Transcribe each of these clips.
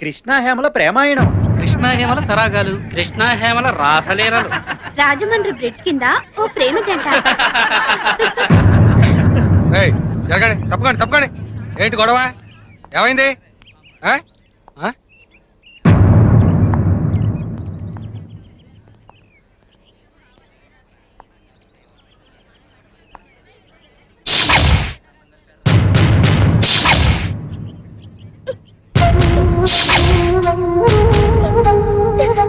కృష్ణాహేమల ప్రేమాయణం, కృష్ణాహేమల సరాగాలు, కృష్ణాహేమల రాసలీలలు, Rajahmundry bridge కింద ఓ ప్రేమ జంట. జరగండి, తప్పకండి. ఏంటి గొడవ? ఏమైంది?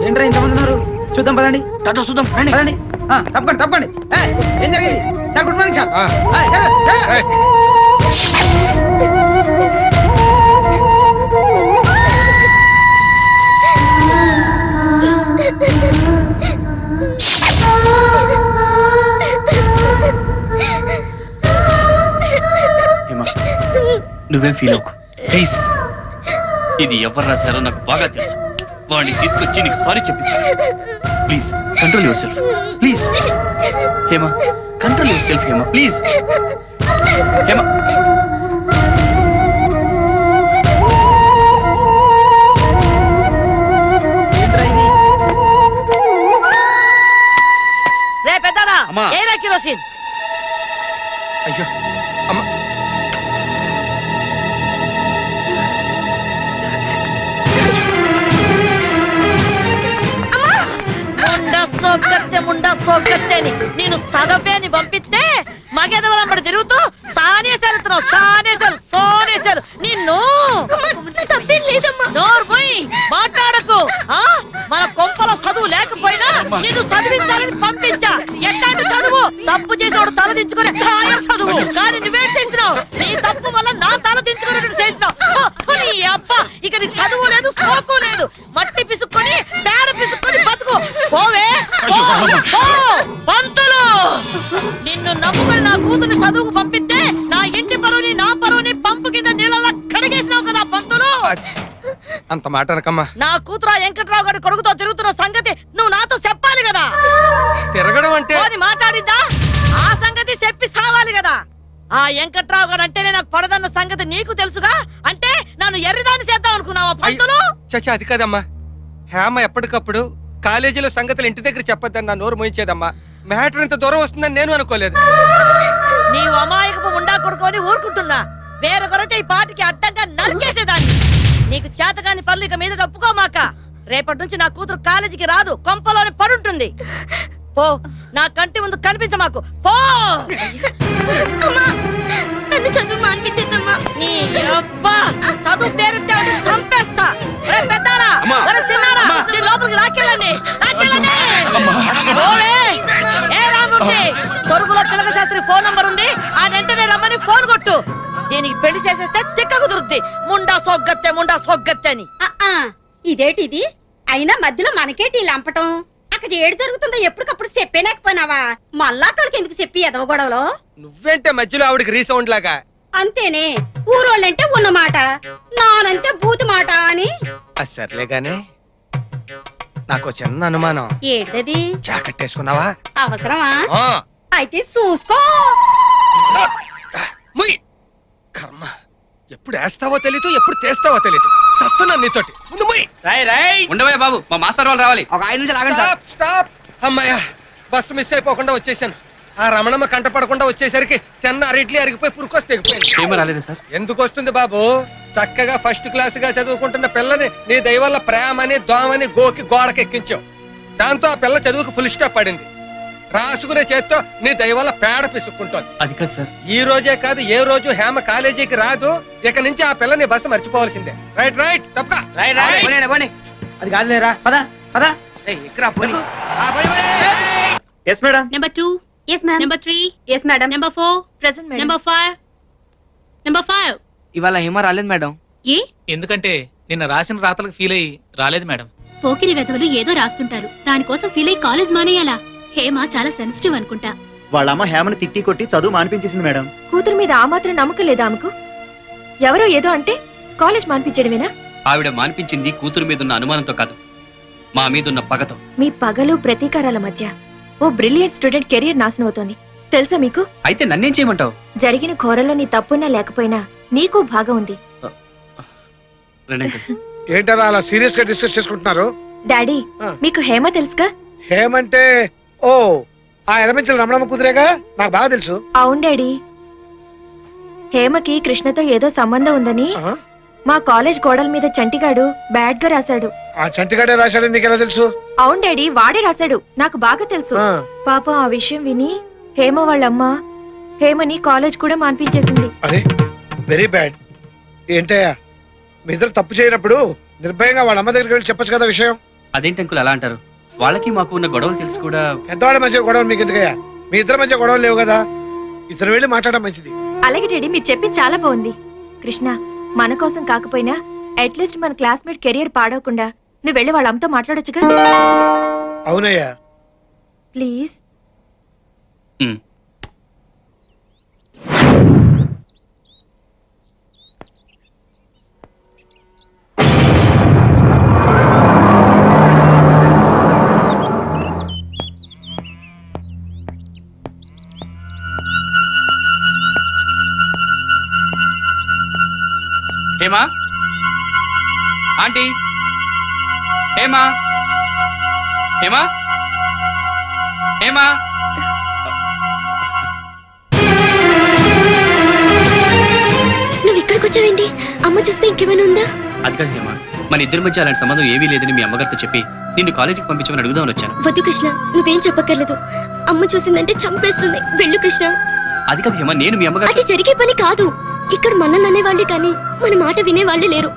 ఏంట్రా ఇంతమంది ఉన్నారు? చూద్దాం పదండి, చూద్దాం పదండి. తప్పకండి. ఏం జరిగింది సార్? Good morning sir. నువ్వేం ఫీల్ అవ్వకు ప్లీజ్. ఇది ఎవరు రాశారో నాకు బాగా తెలుసు. వాడిని తీసుకొచ్చి నీకు సారీ చెప్పిస్తాను. Please control yourself please. Hema control yourself Hema please. Hema రే పెద్దనా ఏరా కిరోసిన్. అయ్యో అమ్మ, ముండా సోగత్తే అని నేను సదపేని పంపిస్తే మగెదవలంబడి తిరుగుతూ సోనేశారు నిన్ను. నోరు పోయి మాట్లాడకు. మన కొంపలో చదువు లేకపోయినా నిన్ను చదివించాలని పంపించా. ఎట్లాంటి చదువు? తప్పు చేసేవాడు తల దించుకునే చదువు. కానీ నువ్వేం చేసినావు? నీ తప్పు వల్ల నా తల దించుకునేట్టు చేసినావు. నీ అబ్బా ఇక నీ చదువు లేదు, సోకు లేదు. మట్టి పిసుక్కొని పేడ పిసుక్కొని బతుకు. పోవే పంతులు. నిన్ను నమ్ముకొని నా కూతురు చదువుకు పంపిస్తే నా ఇంటి పరువుని నా పరువుని పంపు కింద నీళ్ళలా కడిగేసినావు కదా పంతులు. అంత మాట అనకమ్మా. నా కూతురు వెంకట్రావు గారి కొడుకుతో తిరుగుతున్న సంగతి నువ్వు నాతో చెప్పాలి కదా. తిరగడం అంటే మాట్లాడిందా? ఆ సంగతి చెప్పి సావాలి కదా. ఆ వెంకట్రావు గారు అంటేనే నాకు పడదన్న సంగతి నీకు తెలుసుగా. అంటే నన్ను ఎర్రిదాన్ని చేద్దాం అనుకున్నావా పంతులు? చచ్చా అది కాదమ్మా. హేమ ఎప్పటికప్పుడు కాలేజీలో సంగతులు ఇంటి దగ్గర చెప్పొద్దని నా నోరు మోయించేదమ్మా. మ్యాటర్ ఇంత దూరం వస్తుందని నేను అనుకోలేదు. నీవు అమాయకపు ఉండా కొడుకొని ఊరుకుంటున్నా. వేరొకరైతే ఈ పాటికి అడ్డంగా నరికేసేదాన్ని. నీకు చేతగాని పనులు ఇక మీద ఒప్పుకోమాక. రేపటి నుంచి నా కూతురు కాలేజీకి రాదు, కొంపలోనే పడుంటుంది. పో, నా కంటి ముందు కనిపించమాకు. పో. నన్ను చదువు మానిపించేద్దమ్మా. నీ అబ్బా చదువు పేరుంటే చంపేస్తా. పెద్దారా లోపలికి లాక్కెళ్ళండి. తొరుగులో తిలక శాస్త్రి ఫోన్ నంబర్ ఉంది. ఆ వెంటనే రమ్మని ఫోన్ కొట్టు. దీనికి పెళ్లి చేసేస్తే చిక్క కుదురుద్ది. ముండా సోగ్గత్తే అని. ఇదేటిది? అయినా మధ్యలో మనకేటి లంపటం? అక్కడ ఏడు జరుగుతుందో ఎప్పటికప్పుడు చెప్పేనాకపోయినావా? మళ్ళాటోళ్ళకి ఎందుకు చెప్పి ఎదవ గొడవలో? నువ్వేంటే మధ్యలో ఆవిడకి రీసౌండ్ లాగా? అంతేనే, ఊరోళ్ళంటే ఉన్న మాట, నానంతే బూతి మాట అని. సర్లేగానే, నాకు చిన్న అనుమానం. ఏడది? జాకెట్ వేసుకున్నావా? అవసరమా? అయితే చూసుకో. కర్మ, ఎప్పుడు వేస్తావో తెలీదు, ఎప్పుడు తీస్తావో తెలీదు. సస్తున్నా నీతోటి. ముందు ఉండవే బాబు, మా మాస్టర్ వాళ్ళు రావాలి. ఒక 5 నిమిషాలు ఆగండి సార్. స్టాప్. అమ్మాయ్యా, బస్సు మిస్ అయిపోకుండా వచ్చేసాను. ఆ రమణమ్మ కంటపడకుండా వచ్చేసరికి తిన్న అరిడ్లీ అరిగిపోయి పురుకొస్తే తెగిపోయింది. రాలేదు సార్. ఎందుకు వస్తుంది బాబు? చక్కగా ఫస్ట్ క్లాస్ గా చదువుకుంటున్న పిల్లని నీ దయ వల్ల ప్రేమని దోమని గోకి గోడకెక్కించావు. దాంతో ఆ పిల్ల చదువుకు ఫుల్ స్టాప్ పడింది. రాసుకునే చేత్తో నీ దయ వల్ల పేడ పిసుక్కుంటోంది. అది కాదు సార్. ఈ రోజే కాదు, ఏ రోజు హేమ కాలేజీకి రాదు. ఇక నుంచి ఆ పిల్లని బస్సు మర్చిపోవాల్సిందే. రైట్ తప్పక. అది కాదులేరా, పద పద. Yes madam. Number 2. Yes ma'am. Number 3. Yes madam. Number 4. Present madam. Number 5. Number 5. ఇవాళ హేమ రాలేదు మేడం. ఏ? ఎందుకంటే నిన్న రాసిన రాతలకు ఫీల్ అయ్యి రాలేదు మేడం. పోకిరి వెధవలు ఏదో రాస్తుంటారు, దానికోసం ఫీల్ అయ్యి కాలేజ్ మానేయాలా? హేమ చాలా సెన్సిటివ్ అనుకుంటా. వాళ్ళ అమ్మ హేమని తిట్టి కొట్టి చదువు మానిపించేసింది మేడం. కూతురు మీద ఆ మాత్రం నమ్మకం లేదా ఆమెకు? ఎవరో ఏదో అంటే కాలేజ్ మానిపించడమేనా? ఆవిడ మానిపించింది కూతురు మీదున్న అనుమానంతో కాదు, మా మీదున్న పగతో. మీ పగలు ప్రతీకారాల మధ్య ఓ బ్రిలియంట్ స్టూడెంట్ కెరీర్ నాశనం అవుతోంది తెలుసా మీకు? అయితే నన్నేం చేయమంటావు? జరిగిన ఘోరంలో నీ తప్పున్నా లేకపోయినా నీకు భాగం ఉంది. ఏంటలా అలా సీరియస్ గా డిస్కస్ చేసుకుంటున్నారు? డాడీ ఆ. మీకు హేమ తెలుసుగా? ఏమంటే ఓ ఆ ఎలమెంచల రమణమ్మ కుదిరేగా, నాకు బాగా తెలుసు. అవును డాడీ. హేమకి కృష్ణతో ఏదో సంబంధం ఉందని ఆహా. మా కాలేజ్ గోడల మీద చంటిగాడు బ్యాడ్ గా రాశాడు. ఆ చంటిగాడే రాశాడని నీకు ఎలా తెలుసు? అవును డాడీ, వాడే రాశాడు, నాకు బాగా తెలుసు. ఆ. పాపం ఆ విషయం విని హేమ వాళ్ళమ్మ హేమని కాలేజ్ కూడా మాన్పించేసింది. అరే వెరీ బ్యాడ్. ఏంటయ్యా మీ ఇద్దరు తప్పు చేయనప్పుడు నిర్భయంగా వాళ్ళ అమ్మ దగ్గరికి వెళ్ళి చెప్పొచ్చు కదా విషయం. అదేంటి అంకుల్ అలా అంటారు? వాళ్ళకి మాకు ఉన్న గొడవలు తెలుసు కూడా. పెద్దవాళ్ళ మధ్య గొడవలు మీకు ఎందుకయ్యా? మీ ఇద్దరి మధ్య గొడవలు లేవు కదా, ఇద్దరు వెళ్ళి మాట్లాడడం మంచిది. అలాగే డాడీ, మీరు చెప్పి చాలా బాగుంది. కృష్ణ, మన కోసం కాకపోయినా అట్లీస్ట్ మన క్లాస్మేట్ కెరియర్ పాడవకుండా నువ్వు వెళ్ళి వాళ్ళ అమ్మతో మాట్లాడొచ్చుగా. అవునయ్యా. Please. Um. Hema, aunty, Hema, Hema, Hema. నువ్వు ఇక్కడికి వచ్చావేంటి? అమ్మ చూస్తే ఇంకేమైనా ఉందా? అది కాదు హేమా, మన ఇద్దరి మధ్య అలాంటి సంబంధం ఏమీ లేదని మీ అమ్మగారితో చెప్పి నిన్ను కాలేజీకి పంపించమని అడుగుదామని వచ్చాను. వద్దు కృష్ణ, నువ్వేం చెప్పక్కర్లేదు. అమ్మ చూసిందంటే చంపేస్తుంది. వెళ్ళు కృష్ణ. అది కాదు హేమా, నేను మీ అమ్మగారు. అది జరిగే పని కాదు. ఇక్కడ మనల్ని అనేవాళ్ళే కానీ మన మాట వినేవాళ్ళే లేరు.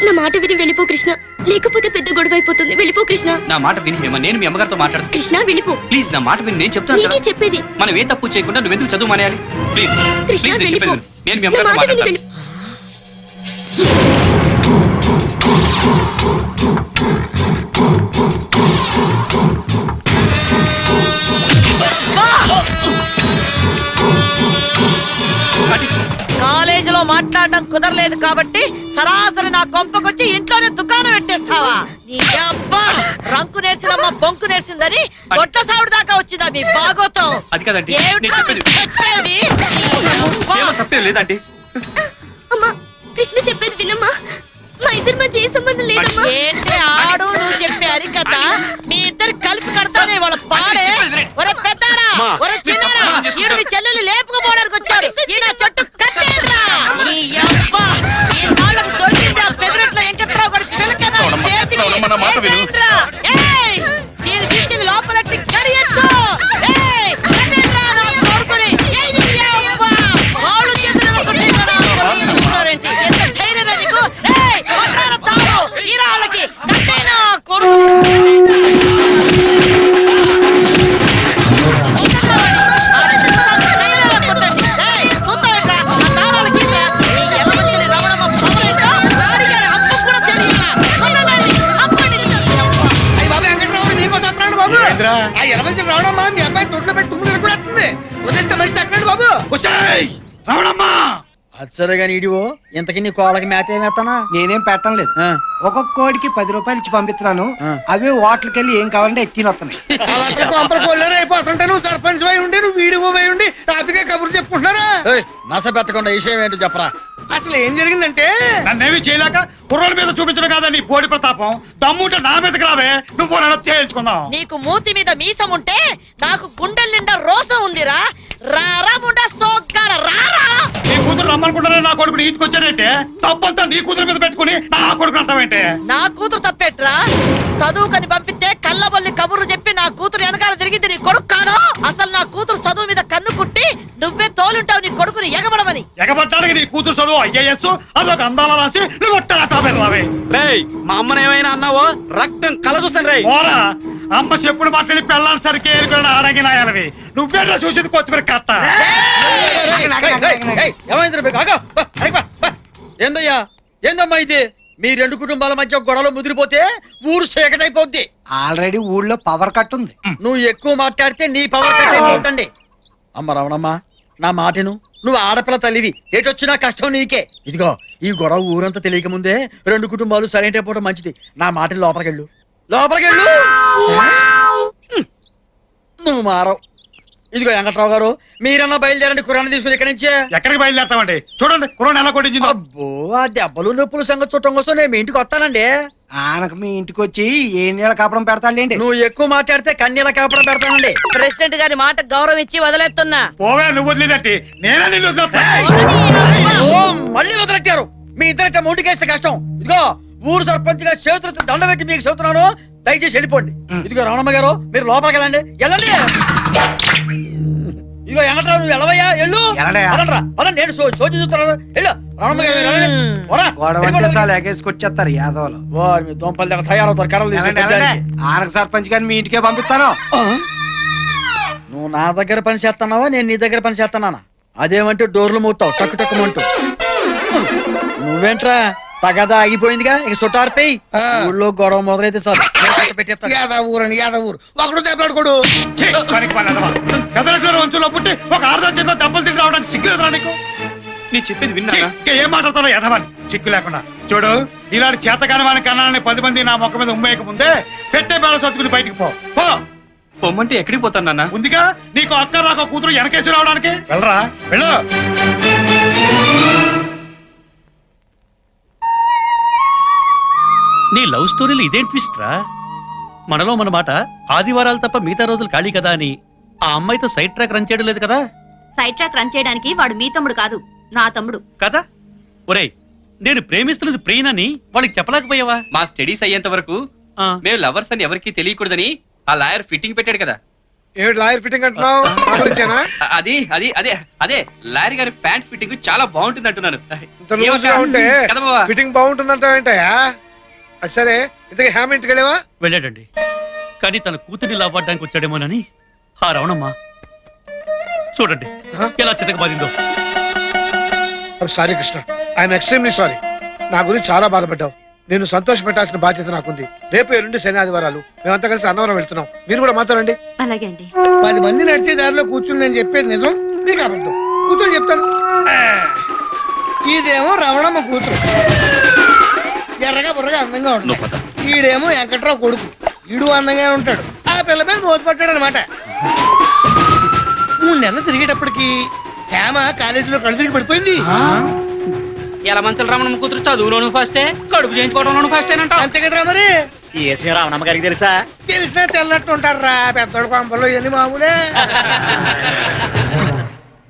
నా మాట విని వెళ్ళిపో కృష్ణ, లేకపోతే పెద్ద గొడవ అయిపోతుంది. వెళ్ళిపో కృష్ణ. నా మాట విని హేమా, నేను మీ అమ్మగారితో మాట్లాడుతాను. కృష్ణ వెళ్ళిపో. ప్లీజ్ నా మాట విని, నేను చెప్తాను నేనే కదా. చెప్పేది. మనం ఏ తప్పు చేయకుండా నువ్వెందుకు చదువు మానేయాలి? ప్లీజ్ కృష్ణ ప్లీజ్, నేను వెళ్ళిపో. చెప్పేది విను. నేను మీ నా అమ్మగారితో మాట విని మాట్లాడతాను. వెళ్ళిపో. కాలేజీలో మాట్లాడడం కుదరలేదు కాబట్టి సరాసరి నా కొంపకొచ్చి ఇంట్లోనే దుకాణం పెట్టేస్తావా? నీ అబ్బా రంకు నేర్చినమ్మ బొంకు నేర్చిందని గొడ్ల సావిడి దాకా వచ్చిందా మీ బాగోతం? అది కాదండి, ఏమిటా నేను చెప్పేది. చెప్పేది? హేమా, తప్పేం లేదండి. అమ్మా, కృష్ణ చెప్పేది వినమ్మా. మా ఇద్దరి మధ్య ఏ సంబంధం లేదమ్మా. ఏంటి ఆడు నువ్వు చెప్పే అరికథ? మీ ఇద్దరు కలిపి కడతానే వాళ్ళ పాడే. ఒరే పెద్దారా, ఒరే చిన్నారా, ఈడు మీ చెల్లెలు లేపుకుపోవడానికి వచ్చాడు. ఈయన చుట్టూ కట్టేయరా. నీ యబ్బ, ఈ నాళ్ళకు దొరికింది ఆ పెదరట్లో వెంకట్రావు గారి పిల్లకన్నా చేతికి. కట్టేయండిరా. ఏయ్, దీన్ని తీసుకెళ్ళి లోపలట్టి కడియొచ్చు. ఏయ్, కట్టేయండిరా నా కొడుకుని. ఏయ్, నీ యబ్బ, వాళ్ళు చేతులు కొట్టేయరా. కొడుతున్నారేంటి? ఎంత ధైర్యరా నీకు? ఏయ్, కొట్టారా తాడు. ఈరా వాళ్ళకి. కట్టేయనా కొడుకు. ఆ ఎలమంచి రావడమ్మా మీ అబ్బాయి తొట్లో పెట్టి తుమ్ములు కూడా వస్తుంది. వదిలితే మనిషి తగ్గండి బాబు. సరే గాని ఇడివో ఇంతకి నీ కోళ్ళకి మేత ఏమేస్తానా? నేనేం పెట్టడం లేదు. ఒక్కొక్క కోడికి 10 రూపాయలు ఇచ్చి పంపిస్తున్నాను. అవే హోటల్కి వెళ్ళి ఏం కావాలంటే ఎత్తిని వస్తున్నాయి. అలాంటి కొంపల కోళ్ళనే అయిపోతుంటే నువ్వు సర్పంచ్ పోయి ఉండి నువ్వు వీడియో పోయి ఉండి టాపిక్ కబుర్లు చెప్పుకుంటున్నారా? నస పెట్టకుండా విషయం ఏంటో చెప్పరా. అసలు ఏం జరిగిందంటే నన్నేమి చేయలేక కుర్రోల మీద చూపించడం కాదా నీ పోడి ప్రతాపం? దమ్ముంటే నా మీదకి రావే, నువ్వు నన్ను చేయించుకుందాం. నీకు మూతి మీద మీసం ఉంటే నాకు గుండెల నిండా రోసం ఉందిరా. రారా ముండా సోగ్గారా, రారా. నీ కూతురు రమ్మనుకుంటానే నా కొడుకుని ఇంటికొచ్చాడంటే తప్పంతా నీ కూతురు మీద పెట్టుకుని నా కొడుకు అంటావేంటే? నా కూతురు తప్పెట్రా? చదువుకని పంపిస్తే కళ్ళబొల్లి కబుర్లు చెప్పి నా కూతురు వెనకాల తిరిగింది నీ కొడుకు కాదు. అసలు నా కూతురు చదువు మీద కన్ను కుట్టి నువ్వే తోలుంటావు నీ కొడుకుని ఎగబడమని. ఎగబడ్డానికి నీ కూతురు చదువు IAS, అదొక అందాల రాసి నువ్వు రావే. మా అమ్మని ఏమైనా అన్నావో రక్తం కల చూస్తాను రే. ఓరా అమ్మ చెప్పుడు మాట్లాడి పెళ్ళాలి సరికి ఆరోగ్య నాయాలవి. నువ్వేనా చూసింది కొత్తిమీర కట్ట. ఏందయ్యా ఏందమ్మా ఇది? మీ 2 కుటుంబాల మధ్య గొడవలు ముదిరిపోతే ఊరు సేకటైపోద్ది. ఆల్రెడీ ఊళ్ళో పవర్ కట్ ఉంది. నువ్వు ఎక్కువ మాట్లాడితే నీ పవర్ కట్ అయిపోతండి. అమ్మ రమణమ్మ, నా మాటను. నువ్వు ఆడపిల్ల తల్లివి, ఏటొచ్చినా కష్టం నీకే. ఇదిగో ఈ గొడవ ఊరంతా తెలియక ముందే 2 కుటుంబాలు సరైన అయిపోవడం మంచిది. నా మాటని లోపలికెళ్ళు, లోపలికెళ్ళు. నువ్వు మారవు. ఇదిగో వెంకట్రావు గారు మీరన్నా బయలుదేరండి కురాన్ని తీసుకుని ఇక్కడి నుంచే. ఎక్కడికి బయలుదేరతామండి? చూడండి కుర్రాన్ని ఎలా కొట్టించిందో. అబ్బో ఆ దెబ్బలు నొప్పులు సంగతి చూడటం కోసం నేను మీ ఇంటికి వస్తానండి. ఆనకు మీ ఇంటికి వచ్చి ఏ నీళ్ళ కాపడం పెడతాడులేండి. నువ్వు ఎక్కువ మాట్లాడితే కన్నీళ్ళ కాపడం పెడతానండి. ప్రెసిడెంట్ గారి మాట గౌరవం ఇచ్చి వదిలేస్తున్నా. పోవే, నువ్వు వదిలేదంటే నేనే నిన్ను వదిలేస్తా. ఓ, మళ్ళీ వదిలెట్టారు. మీ ఇద్దరంటే ముందుకేస్తే కష్టం. ఇదిగో ఊరు సర్పంచ్ గా చేతులతో దండ పెట్టి మీకు చెబుతున్నాను, దయచేసి వెళ్ళిపోండి. ఇదిగో రమణమ్మ గారు మీరు లోపలికి వెళ్ళండి. వెళ్ళండి. ఇదిగో వెంకట్రావు నువ్వు వెళ్ళవయ్యా, వెళ్ళు. వెళ్ళడయ్యా. పదండ్రా, పదండి, నేను సోచి చూస్తున్నాను. వెళ్ళు రమణమ్మ గారు, మీరు వెళ్ళండి. పోరా, గొడవ వెళ్ళిపోండి. సార్లు ఎగేసుకొచ్చేస్తారు యాదవులు. వారు మీ దోంపల దగ్గర తయారవుతారు కర్రలు వెళ్ళండి, తీసుకొని. వెళ్ళండి. ఆనకు సర్పంచ్ గారిని మీ ఇంటికే పంపిస్తాను. నువ్వు నా దగ్గర పని చేస్తున్నావా, నేను నీ దగ్గర పని చేస్తున్నానా? అదేమంటే డోర్లు మూతావు టక్కు టక్కుమంటూ. నువ్వేంట్రా తగదా ఆగిపోయిందిగా, ఇక చుట్టారిపోయి ఊళ్ళో గొడవ మొదలైతే సార్ పెట్టేస్తాను. యాదవూరని యాదవూరు ఒకడు దెబ్బలాడుకోడు. ఛీ, పనికి మాలిన ఎదవ. ఎదరట్లో వంచులో పుట్టి ఒక ఆరుదాం చేత దెబ్బలు తిరిగి రావడానికి సిగ్గు ఎదురా నీకు? నీ చెప్పేది ఛీ, విన్నా ఇంకా ఏం మాట్లాడతారో ఎదవని సిగ్గు లేకుండా. చూడు, ఇలాంటి చేతకాని వాని కన్నాలని 10 మంది నా మొక్క మీద ఉమ్మేయక ముందే పెట్టే బేల సచ్చుకుని బయటికి పో. పొమ్మంటే ఎక్కడికి పోతాను నాన్న? ఉందిగా నీకు అక్క నాకు కూతురు వెనకేసి రావడానికి. వెళ్ళరా, వెళ్ళు. నీ లవ్ స్టోరీలు ఇదేం ట్విస్ట్ రా? మనలో మన మాట ఆదివారాలు తప్ప మిగతా రోజులు ఖాళీ కదా అని ఆ అమ్మాయితో సైడ్ ట్రాక్ రన్ చేయడం లేదు కదా? సైడ్ ట్రాక్ రన్ చేయడానికి వాడు మీ తమ్ముడు కాదు, నా తమ్ముడు. కదా? ఒరేయ్, నేను ప్రేమిస్తున్నది ప్రియనని వాళ్ళకి చెప్పలేకపోయావా? మా స్టడీస్ అయ్యేంత వరకు ఆ, మేము లవర్స్ అని ఎవరికీ తెలియకూడదని ఆ లాయర్ ఫిట్టింగ్ పెట్టాడు కదా. ఏమిటి లాయర్ ఫిట్టింగ్ అంటున్నావు? నా గురించేనా? అది అది అదే అదే లాయర్ గారి ప్యాంట్ ఫిట్టింగ్ చాలా బాగుంటుంది అంటున్నాను. ఇంత లూజ్గా ఉంటే కదా బావా? ఫిట్టింగ్ బాగుంటుందంటావు ఏంటయ్యా? అది సరే, ఇంతకీ హ్యామ్ ఇంటికి వెళ్ళావా? వెళ్ళాడండి. కానీ తన కూతుర్ని లాభపడడానికి వచ్చాడేమోనని ఆ రవణమ్మ చూడండి ఎలా చితకబాదిందో. Sorry Krishna, I'm extremely sorry. నా గురించి చాలా బాధపడ్డావు. నేను సంతోష పెట్టాల్సిన బాధ్యత నాకుంది. రేపు 2 శని ఆదివారాలు మేమంతా కలిసి అన్నవరం వెళ్తున్నాం. మీరు కూడా మాట్లాడండి. అలాగే అండి. 10 మంది నడిచే దారిలో కూర్చుని నేను చెప్పేది నిజం, మీకు అబద్ధం. కూర్చొని చెప్తాను. ఇదేమో రమణమ్మ కూతురు, ఎర్రగా బుర్రగా అందంగా ఉంటాడు. ఈడేమో వెంకట్రావు కొడుకు, ఈడు అందంగా ఉంటాడు. ఆ పిల్ల మీద మోత పట్టాడు అనమాట. 3 నెలలు తిరిగేటప్పటికి హేమ కాలేజీలో కళ్ళు పడిపోయింది. ఎలా మంచం రమణమ్మ కూతురు చదువులోను ఫస్టే, కడుపు చేయించుకోవడంలోను ఫస్ట్ అంటావు. అంతే కదరా మరి. ఏ రామణమ్మ గారికి తెలుసా? తెలిసినా తెల్లట్టు ఉంటారా పెద్దోడు కొంపలు ఇవన్నీ మామూలే.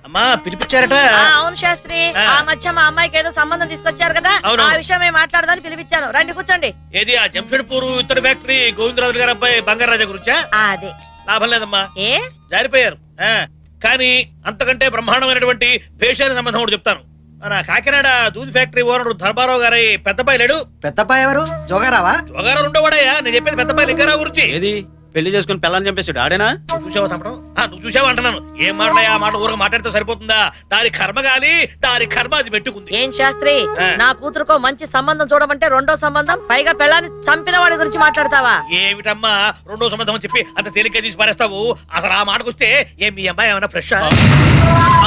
అమ్మా పిలిపించారట. అవును శాస్త్రి, ఆ మధ్య మా అమ్మాయికి ఏదో సంబంధం తీసుకొచ్చారు కదా, ఆ విషయం మాట్లాడదాని పిలిపించాను. రండి కూర్చోండి. ఏది ఆ జంషెడ్పూర్ ఇతర ఫ్యాక్టరీ గోవిందరాజు గారి అబ్బాయి బంగారాజా గురించా? అదే లాభం లేదమ్మా, ఏ జారిపోయారు. కానీ అంతకంటే బ్రహ్మాండమైనటువంటి భేషాల సంబంధం ఒకటి చెప్తాను. మన కాకినాడ దూది ఫ్యాక్టరీ ఓనర్ ధర్మారావు గారి పెద్దపాయి లేడు? పెద్దపాయ ఎవరు? జోగారావా? జోగారావు ఉండవాడయ్యా, నేను చెప్పేది పెద్దపాయి లింగారావు గురించి. ఏది పెళ్లి చేసుకుని పిల్లని చంపేశాడు ఆడేనా? నువ్వు చూసావా చంపడం? నువ్వు చూసావా అంటున్నాను. ఏం మాట్లాడా ఆ మాట ఊరగా మాట్లాడితే సరిపోతుందా? దాని కర్మ గాలి, దాని కర్మ అది పెట్టుకుంది. ఏం శాస్త్రి, నా కూతురుకో మంచి సంబంధం చూడమంటే రెండో సంబంధం, పైగా పెళ్ళాన్ని చంపిన వాడి గురించి మాట్లాడతావా? ఏమిటమ్మా రెండో సంబంధం అని చెప్పి అంత తేలిగ్గా తీసి పారేస్తావు? అసలు ఆ మాటకొస్తే ఏం మీ అమ్మాయి ఏమైనా ఫ్రెష్?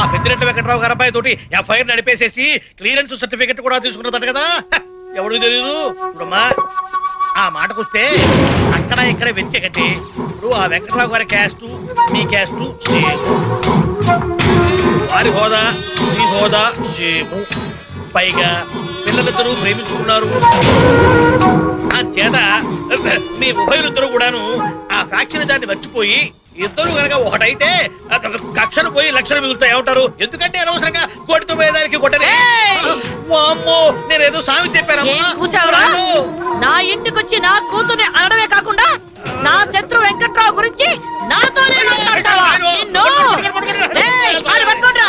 ఆ పెద్దిరెడ్డి వెంకట్రావు గారి అబ్బాయి తోటి ఎఫ్ఐఆర్ నడిపేసేసి క్లియరెన్స్ సర్టిఫికెట్ కూడా తీసుకున్నదట కదా. ఎవరికి తెలియదు. చూడమ్మా, ఆ మాటకొస్తే అక్కడ ఇక్కడ వెతికే కంటే ఇప్పుడు ఆ వెంకట్రావు గారి క్యాస్ట్ మీ క్యాస్ట్ సేమ్, వారి హోదా మీ హోదా సేమ్, పైగా పిల్లలిద్దరూ ప్రేమించుకున్నారు. ఆ చేత మీ ఉభయులిద్దరూ కూడాను ఆ ఫ్యాక్షన్ దాన్ని మర్చిపోయి ఇద్దరు కనుక ఒకటైతే కక్షలు పోయి లక్షలు మిగులుతాయి. ఏమంటారు? ఎందుకంటే అనవసరంగా కొడుతూ పోయేదానికి కొట్టనే. అమ్మో, నేనేదో సామి ఏం కూసావురా? నా ఇంటికొచ్చి నా కూతుర్ని అనడమే కాకుండా నా శత్రు వెంకట్రావు గురించి నాతోనే మాట్లాడతావా? నిన్ను ఏయ్, కాలు పట్టుకోండిరా.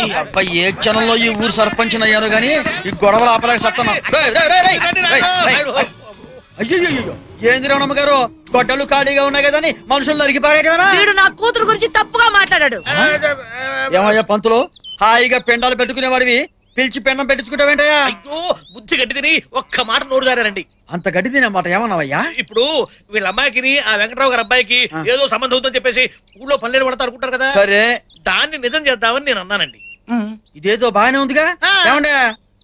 ఈ అబ్బాయి ఏ క్షణంలో ఈ ఊరు సర్పంచ్ అయ్యాను గానీ ఈ గొడవలు ఆపలేక సత్తాను. అయ్యో ఏంది రమణమ్మ గారు, గొడ్డలు ఖాళీగా ఉన్నాయి కదని మనుషులు నరికి పారేయటమేనా? వీడు నా కూతురు గురించి తప్పుగా మాట్లాడాడు. ఏమయ్యా పంతులు, హాయిగా పెండాలు పెట్టుకునేవాడివి పిలిచి పెండం పెట్టించుకుంటావేంటయ్యా? అయ్యో, బుద్ధి గడ్డి తిని ఒక్క మాట నోరు జారారండి. అంత గడ్డి తినమాట ఏమన్నావయ్యా? ఇప్పుడు వీళ్ళ అమ్మాయికి ఆ వెంకటరావు గారి అబ్బాయికి ఏదో సంబంధం ఉందని చెప్పేసి ఊళ్ళో పల్లెలు పడతా అనుకుంటారు కదా. సరే, దాన్ని నిజం చేద్దామని నేను అన్నానండి. ఇదేదో బాగానే ఉందిగా. ఏమండే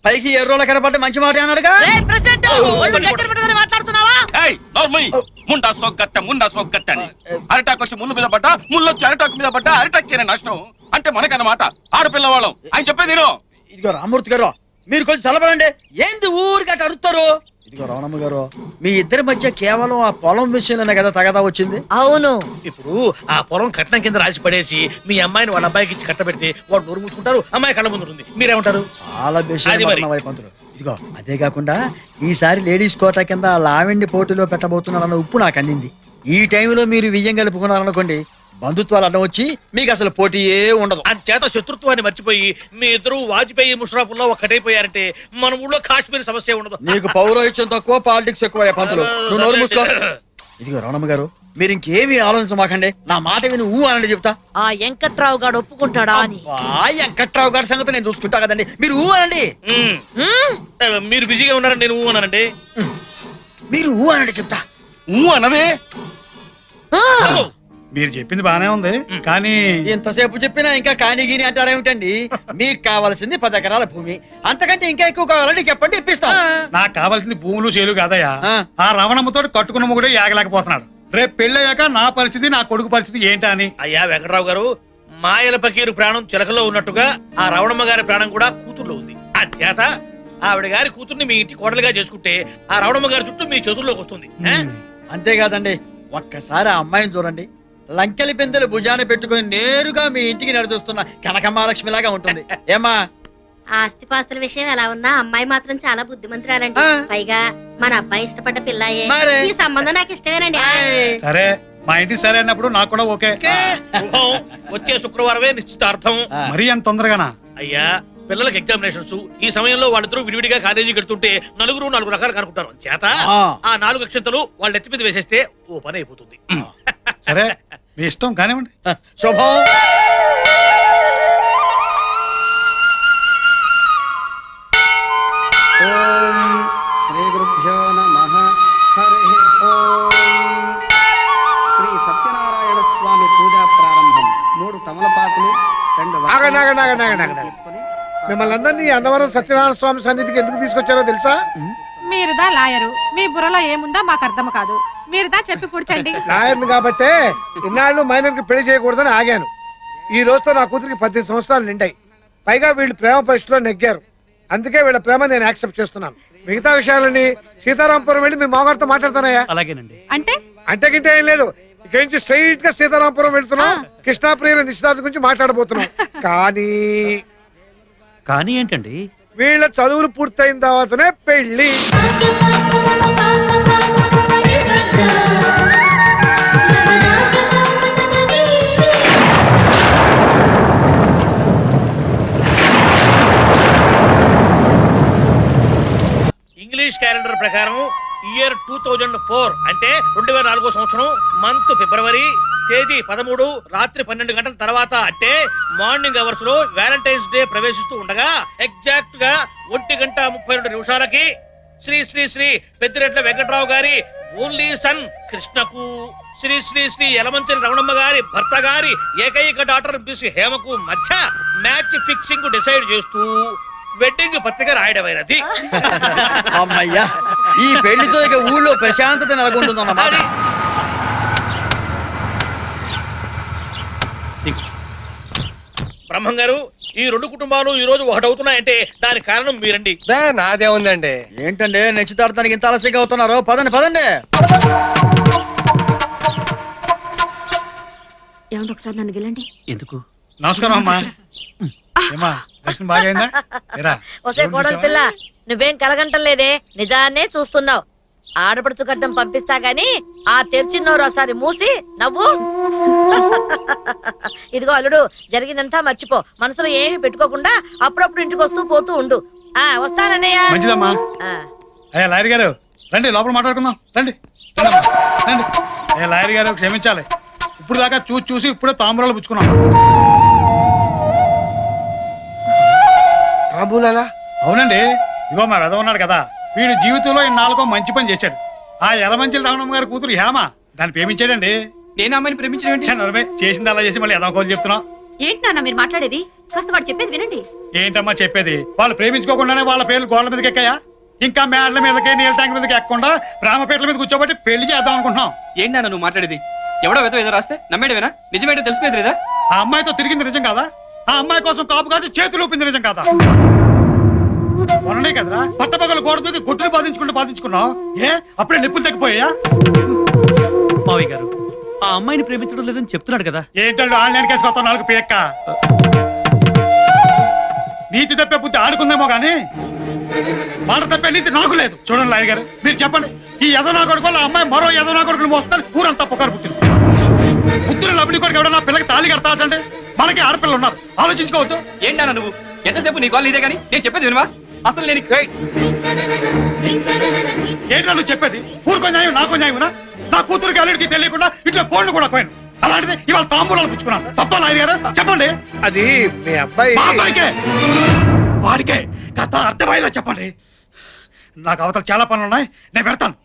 పైకి ఎర్రోల కనబడ్డ మంచి మాట అన్నాడుగా. ఏయ్, ప్రెసిడెంట్, ఒళ్ళు దగ్గర పెట్టుకొని మాట్లాడుతున్నావా? ఏయ్ నోర్మై ముండా సోగ్గట్ట అని అరిటాకు వచ్చి ముళ్ళు మీద పడ్డా ముళ్ళు వచ్చి అరిటాకు మీద పడ్డా అరిటాకు తీరే నష్టం అంటే మనకన్నమాట ఆడపిల్లవాళ్ళం ఆయన చెప్పేది నేను. ఇదిగో రామూర్తి గారు మీరు కొంచెం చల్లబడండి. ఏంది ఊరికి అటు అరుస్తారు? ఇదిగో రమణమ్మ గారు మీ ఇద్దరి మధ్య కేవలం ఆ పొలం విషయంలోనే కదా తగదా వచ్చింది. అవును. ఇప్పుడు ఆ పొలం కట్నం కింద రాసి పడేసి మీ అమ్మాయిని వాళ్ళ అబ్బాయికి ఇచ్చి కట్టబెడితే వాడు నోరు మూసుకుంటారు, అమ్మాయి కళ్ళ ముందు ఉంటుంది. మీరేమంటారు? చాలా అది మరి. పంతులు. ఇదిగో అదే కాకుండా ఈసారి లేడీస్ కోటా కింద లావెండి పోటీలో పెట్టబోతున్నారన్న ఉప్పు నాకు అందింది. ఈ టైంలో మీరు వియ్యం కలుపుకున్నారనుకోండి బంధుత్వాలు అడ్డం వచ్చి మీకు అసలు పోటీయే ఉండదు. అంచేత శత్రుత్వాన్ని మర్చిపోయి మీ ఇద్దరు వాజ్పేయి ముషరాఫుల్లో ఒక్కటైపోయారంటే మన ఊళ్ళో కాశ్మీర్ సమస్య ఉండదు. నీకు పౌరోహిత్యం తక్కువ పాలిటిక్స్ ఎక్కువ పంతులు. నువ్వు నోరు మూసుకో. ఇదిగో రమణమ్మ గారు మీరు ఇంకేమీ ఆలోచించమాకండి. నా మాట విని ఊ అనండి చెప్తా. ఆ వెంకట్రావు గారు ఒప్పుకుంటాడా అని. వెంకట్రావు గారి సంగతి నేను చూసుకుంటా కదండి. మీరు ఊ అనండి. మీరు బిజీగా ఉన్నారని నేను అన్నానండి. మీరు ఊ అనండి చెప్తా. అనవే మీరు చెప్పింది బానే ఉంది కానీ ఎంతసేపు చెప్పినా ఇంకా కాని గీని అంటారేమిటండి? మీకు కావాల్సింది 10 ఎకరాల భూమి, అంతకంటే ఇంకా ఎక్కువ కావాలంటే చెప్పండి ఇప్పిస్తాం. నాకు కావాల్సింది భూములు చేలు కాదయ్యా. ఆ రమణమ్మతో కట్టుకున్న మొగుడే యాగలేకపోతున్నాడు. రేపు పెళ్ళయ్యాక నా పరిస్థితి నా కొడుకు పరిస్థితి ఏంటా అని. అయ్యా వెంకటరావు గారు, మాయల పకీరు ప్రాణం చిలకలో ఉన్నట్టుగా ఆ రవణమ్మ గారి ప్రాణం కూడా కూతుర్లో ఉంది. అంచేత ఆవిడ గారి కూతుర్ని మీ ఇంటి కోడలుగా చేసుకుంటే ఆ రవణమ్మ గారి చుట్టూ మీ చేతుల్లోకి వస్తుంది. అంతేకాదండి ఒక్కసారి ఆ అమ్మాయిని చూడండి. లంకెలి పెందలు భుజాన పెట్టుకుని నేరుగా మీ ఇంటికి నడిచొస్తున్న కనకమ్మాలక్ష్మి లాగా ఉంటుంది. ఏమా ఆస్తిపాస్తుల విషయం ఎలా ఉన్నా అమ్మాయి మాత్రం చాలా బుద్ధిమంతురాలండి. పైగా మన అబ్బాయి ఇష్టపడ్డ పిల్లాయే. ఈ సంబంధం నాకు ఇష్టమేనండి. సరే మా ఇంటికి సరే అన్నప్పుడు నాకు కూడా ఓకే. వచ్చే శుక్రవారమే నిశ్చితార్థం. మరీ అంత తొందరగానా? అయ్యా పిల్లలకి ఎగ్జామినేషన్స్ ఈ సమయంలో వాళ్ళిద్దరూ విడివిడిగా కాలేజీకి వెళ్తుంటే నలుగురు 4 రకాలు కనుక్కుంటారు. చేత ఆ 4 అక్షంతలు వాళ్ళ ఎత్తి మీద వేసేస్తే ఓ పని అయిపోతుంది. సరే మీ ఇష్టం కానివ్వండి. శుభం. శ్రీ గురుభ్యో నమః. హరి ఓం. శ్రీ సత్యనారాయణ స్వామి పూజా ప్రారంభం. 3 తమలపాకులు 2 తీసుకొని మిమ్మల్ని అందరినీ అన్నవరం సత్యనారాయణ స్వామి సన్నిధికి ఎందుకు తీసుకొచ్చారో తెలుసా? మీరుదా లాయరు, మీ బుర్రలో ఏముందో మాకు అర్థం కాదు. మీరుదా చెప్పి కూర్చోండి. లాయర్ని కాబట్టే ఇన్నాళ్ళు మైనర్కి పెళ్లి చేయకూడదని ఆగాను. ఈ రోజుతో నా కూతురికి 18 సంవత్సరాలు నిండాయి. పైగా వీళ్ళు ప్రేమ పరీక్షలో నెగ్గారు. అందుకే వీళ్ళ ప్రేమ నేను యాక్సెప్ట్ చేస్తున్నాను. మిగతా విషయాలని సీతారాంపురం వెళ్ళి మీ మామగారితో మాట్లాడతానయ్యా. అలాగేనండి. అంటే గింటే ఏం లేదు. ఇక నుంచి స్ట్రైట్ గా సీతారాంపురం వెళ్తున్నాం. కృష్ణాప్రియ నిశ్చితార్థం గురించి మాట్లాడబోతున్నాం. కానీ ఏంటండి? వీళ్ళ చదువులు పూర్తయిన తర్వాతనే పెళ్లి. ఇంగ్లీష్ క్యాలెండర్ ప్రకారం ఇయర్ 2004 అంటే 2004 సంవత్సరం మంత్ ఫిబ్రవరి తేదీ 13 రాత్రి 12 గంటల తర్వాత అంటే మార్నింగ్ అవర్స్ లో వ్యాలంటైన్స్ డే ప్రవేశిస్తూ ఉండగా ఎగ్జాక్ట్ గా 1:32 శ్రీ శ్రీ శ్రీ పెద్దిరెడ్ల వెంకట్రావు గారి ఓన్లీ సన్ కృష్ణకు శ్రీ శ్రీ శ్రీ యలమంచిలి రమణమ్మ గారి భర్త గారి ఏకైక డాక్టర్ బిసి హేమకు మధ్య మ్యాచ్ ఫిక్సింగ్ డిసైడ్ చేస్తూ వెడ్డింగ్ పత్రిక రాయడమైనది. అమ్మయ్యా ఈ పెళ్లితో ఇక ఊళ్ళో ప్రశాంతత నెలకొంటుందన్నమాట. బ్రహ్మం గారు, ఈ 2 కుటుంబాలు ఈ రోజు ఒకటవుతున్నాయంటే దానికి కారణం మీరండి. నాదే ఉందండి. ఏంటండి నిశ్చితార్థానికి ఇంత ఆలస్యంగా అవుతున్నారు? పదండి పదండి. ఏమండి ఒకసారి నన్ను గెలండి. ఎందుకు? నమస్కారం అమ్మా. ఏమా దర్శనం బాగైందా? ఒసే కోడలి పిల్ల, నువ్వేం కలగంటం లేదే, నిజాన్నే చూస్తున్నావు. ఆడపడుచు గడ్డం పంపిస్తా గాని ఆ తెరిచిన్నోరు ఒకసారి మూసి నవ్వు. ఇదిగో అల్లుడు, జరిగిందంతా మర్చిపో. మనసులో ఏమి పెట్టుకోకుండా అప్పుడప్పుడు ఇంటికి వస్తూ పోతూ ఉండు. వస్తానన్నయ్య. మంచిదమ్మా. అయ్యా లాయర్ గారు రండి, లోపల మాట్లాడుకుందాం. రండి రండి. అయ్యా లాయర్ గారు క్షమించాలి. ఇప్పుడు దాకా చూసి ఇప్పుడే తాంబూలాలు పుచ్చుకున్నాం. అవునండి. ఇగో మా వెధ ఉన్నాడు కదా, వీడు జీవితంలో ఇన్నాళ్ళకో మంచి పని చేశాడు. ఆ యలమంచిలి రమణమ్మ గారి కూతురు హేమ దాన్ని ప్రేమించాడండి. నేను అమ్మాయిని ప్రేమించడం చేసింది అలా చేసి మళ్ళీ ఎదవకోలు చెప్తున్నావు. ఏంటి నాన్న మీరు మాట్లాడేది? కాస్త వాడు చెప్పేది వినండి. ఏంటమ్మా చెప్పేది? వాళ్ళు ప్రేమించుకోకుండానే వాళ్ళ పేర్లు గోడల మీదకి ఎక్కాయా? ఇంకా మేడల మీదకి నీళ్ళ ట్యాంక్ మీదకి ఎక్కకుండా ప్రేమపేటల మీద కూర్చోబట్టి పెళ్లి చేద్దాం అనుకుంటున్నాం. ఏంటి నాన్న నువ్వు మాట్లాడేది? ఎవడో ఏదో రాస్తే నమ్మేడవేనా? నిజమేంటో తెలిసిపోయేది లేదా? ఆ అమ్మాయితో తిరిగింది నిజం కాదా? ఆ అమ్మాయి కోసం కాపు కాసి చేతులు ఊపింది నిజం కాదా? మొన్ననే కదరా పట్టపగలు గోడ దూకి గుట్టును బాధించుకున్నావు. ఏ అప్పుడే నిప్పులు తగ్గిపోయా? మావయ్య గారు ఆ అమ్మాయిని ప్రేమించడం లేదని చెప్తున్నాడు కదా. ఏంటంటే ఆన్లైన్ కేసు కొత్త నాలుగు పేక్క నీతి తప్పే బుద్ధి ఆడుకుందేమో గానీ మాట తప్పే నీతి నాకు లేదు. చూడండి లాయర్ గారు, మీరు చెప్పండి, ఈ యదనా కొడుకు వల్ల అమ్మాయి మరో యదనా కొడుకులు మోస్తారు ఊరంతా పొగారు పుట్టింది. బుద్ధులు లబ్బిడి కొడుకు ఎవడన్నా పిల్లకి తాళి కడతాడంటే మనకి ఆడపిల్లలు ఉన్నారు, ఆలోచించుకోవద్దు. ఏంటన్నా నువ్వు ఎంతసేపు నీ కాల్ ఇదే కానీ నేను చెప్పేది వినవా? అసలు నేను ఏంటో నువ్వు చెప్పేది? ఊరుకో న్యాయం నాకో న్యాయమునా? నా కూతురికి అల్లుడికి తెలియకుండా ఇట్లా కోళ్ళు కూడా పోయాను. అలాంటిది ఇవాళ తాంబూలాలు పుచ్చుకున్నాను. తప్ప లాయర్ గారు చెప్పండి. అది మీ అబ్బాయి. మా అబ్బాయికే వాడికే కాస్త అర్థమయ్యేలా చెప్పండి. నాకు అవతల చాలా పనులు ఉన్నాయి, నేను పెడతాను.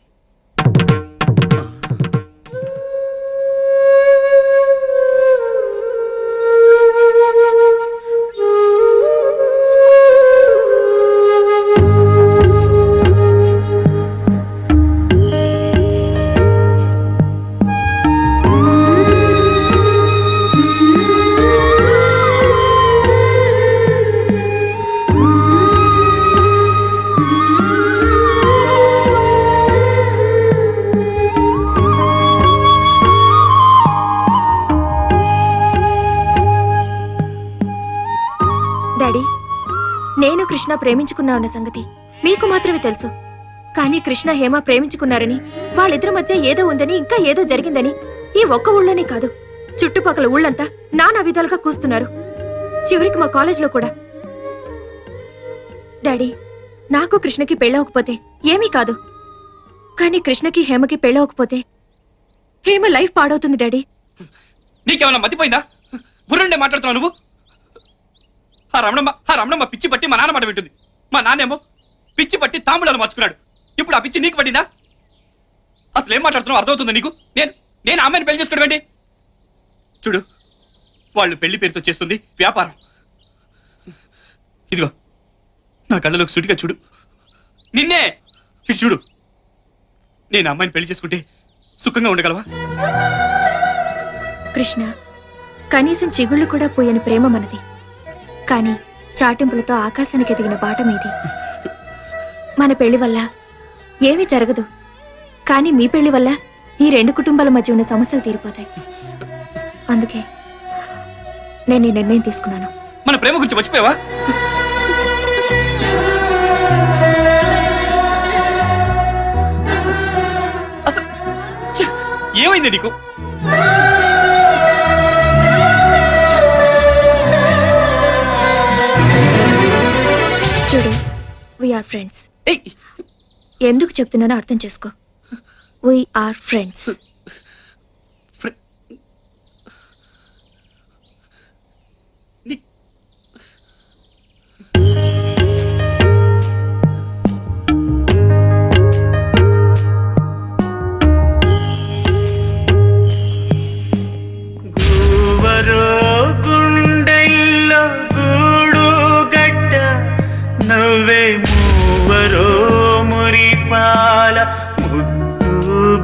డాడీ, నేను కృష్ణ ప్రేమించుకున్నామన్న సంగతి మీకు మాత్రమే తెలుసు. కానీ కృష్ణ హేమ ప్రేమించుకున్నారని, వాళ్ళిద్దరి మధ్య ఏదో ఉందని, ఇంకా ఏదో జరిగిందని ఈ ఒక్క ఊళ్ళోనే కాదు చుట్టుపక్కల ఊళ్ళంతా నానా విధాలుగా కూస్తున్నారు. చివరికి మా కాలేజ్లో కూడా. డాడీ, నాకు కృష్ణకి పెళ్ళవకపోతే ఏమీ కాదు, కానీ కృష్ణకి హేమకి పెళ్ళవకపోతే హేమ లైఫ్ పాడవుతుంది. డాడీ, నీకేమన్నా మతిపోయిందా? బుర్రుండే మాట్లాడుతున్నావు నువ్వు. ఆ రమణమ్మ పిచ్చి పట్టి మా నాన్న మాట వింటుంది. మా నాన్నేమో పిచ్చి పట్టి తాంబూలాలు మార్చుకున్నాడు. ఇప్పుడు ఆ పిచ్చి నీకు పట్టిందా? అసలు ఏం మాట్లాడుతున్నావు అర్థమవుతుందా నీకు? నేను అమ్మాయిని పెళ్లి చేసుకోవడం ఏంటి? చూడు, వాళ్ళు పెళ్లి పేరుతో చేస్తుంది వ్యాపారం. ఇదిగో నా కళ్ళలోకి సుటిగా చూడు, నిన్నే ఇటు చూడు. నేను అమ్మాయిని పెళ్లి చేసుకుంటే సుఖంగా ఉండగలవా? కృష్ణ, కనీసం చిగుళ్ళు కూడా పోయని ప్రేమ మనది. కానీ చాటింపులతో ఆకాశానికి ఎదిగిన బాట మీది. మన పెళ్లి వల్ల ఏమీ జరగదు, కానీ మీ పెళ్లి వల్ల ఈ రెండు కుటుంబాల మధ్య ఉన్న సమస్యలు తీరిపోతాయి. అందుకే నేను ఈ నిర్ణయం తీసుకున్నాను. మన ప్రేమ గురించి మర్చిపోయావా? అసలు ఏమైంది నీకు? చూడు, వీఆర్ ఫ్రెండ్స్. ఎందుకు చెప్తున్నానో అర్థం చేసుకో. We are friends.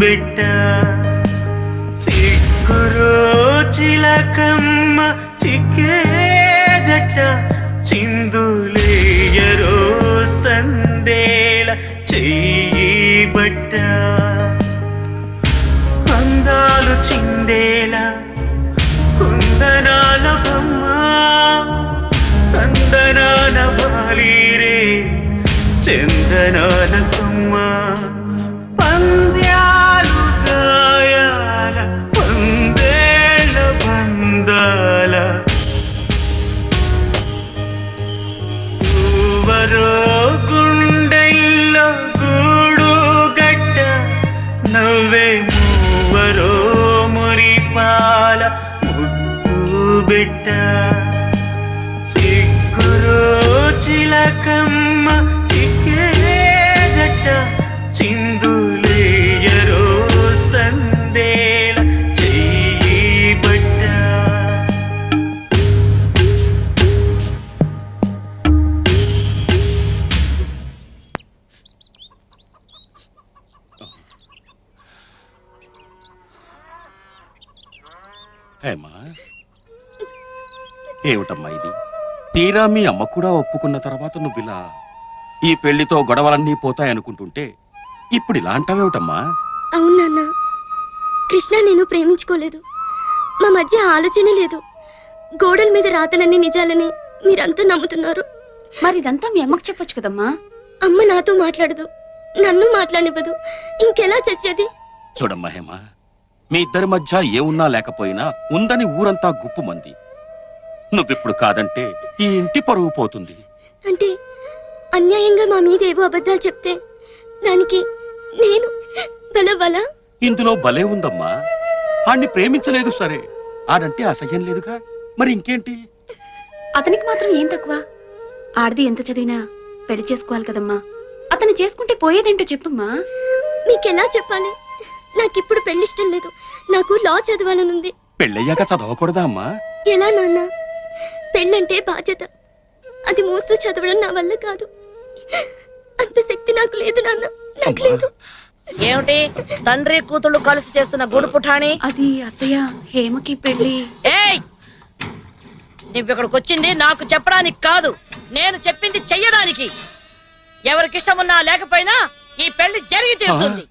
బిడ్డ సిగ్గురో చిలకమ్మ చిక్కేదట చిందులేయరో సందేల చెయ్యి బట్ట అందాలు చిందేలా కుందనాల బొమ్మ కందనాల బాలీరే చందనాల కొమ్మ పంద్యాలు గాయాల పందేళ్ళ బందాల ఊవరో గుండెల్లో గూడు గట్ట నవ్వే మూవరో మురిపాల ముద్దు బిడ్డ సిగ్గురో చిలకమ్మ చిక్కేదట చిందులేయరో సందేల చెయ్యి బట్ట ఏమిటమ్మా ఇది? తీరా మీ అమ్మ కూడా ఒప్పుకున్న తర్వాత నువ్విలా ఈ పెళ్లితో గొడవలన్నీ పోతాయనుకుంటుంటే ఇప్పుడు ఇలా అంటావేమిటమ్మా? అవును నాన్న, కృష్ణ నేను ప్రేమించుకోలేదు. మా మధ్య ఆలోచన లేదు. గోడల మీద రాతలన్నీ నిజాలని మీరంతా నమ్ముతున్నారు. మరి ఇదంతా మీ అమ్మకు చెప్పొచ్చు కదమ్మా. అమ్మ నాతో మాట్లాడదు, నన్ను మాట్లాడనివ్వదు. ఇంకెలా చచ్చేది? చూడమ్మా హేమ, మీ ఇద్దరి మధ్య ఏమున్నా లేకపోయినా ఉందని ఊరంతా గుప్పుమంది. నువ్విప్పుడు కాదంటే ఈ ఇంటి పరువు పోతుంది. అంటే అన్యాయంగా మా మీద ఏవో అబద్ధాలు చెప్తే దానికి నేను బలవలా? ఇందులో భలే ఉందమ్మా. ఆణ్ణి ప్రేమించలేదు సరే, ఆడంటే అసహ్యం లేదుగా, మరి ఇంకేంటి? అతనికి మాత్రం ఏం తక్కువ? ఆడది ఎంత చదివినా పెళ్లి చేసుకోవాలి కదమ్మా. అతను చేసుకుంటే పోయేదేంటో చెప్పమ్మా. మీకెలా చెప్పాలి? నాకిప్పుడు పెళ్లిష్టం లేదు. నాకు లా చదవాలనుంది. పెళ్ళయ్యాక చదవకూడదా అమ్మా? ఎలా నాన్న? పెళ్ళంటే బాధ్యత. అది మోస్తూ చదవడం నా వల్ల కాదు. అంత శక్తి నాకు లేదు నాన్న, నాకు లేదు. ఏమిటి తండ్రి కూతుళ్ళు కలిసి చేస్తున్న గుడు పుఠాని? అది అత్తయ్య, హేమకి పెళ్లి. ఏయ్, నువ్విక్కడికి వచ్చింది నాకు చెప్పడానికి కాదు, నేను చెప్పింది చెయ్యడానికి. ఎవరికిష్టమున్నా లేకపోయినా ఈ పెళ్లి జరిగి తీరుతుంది.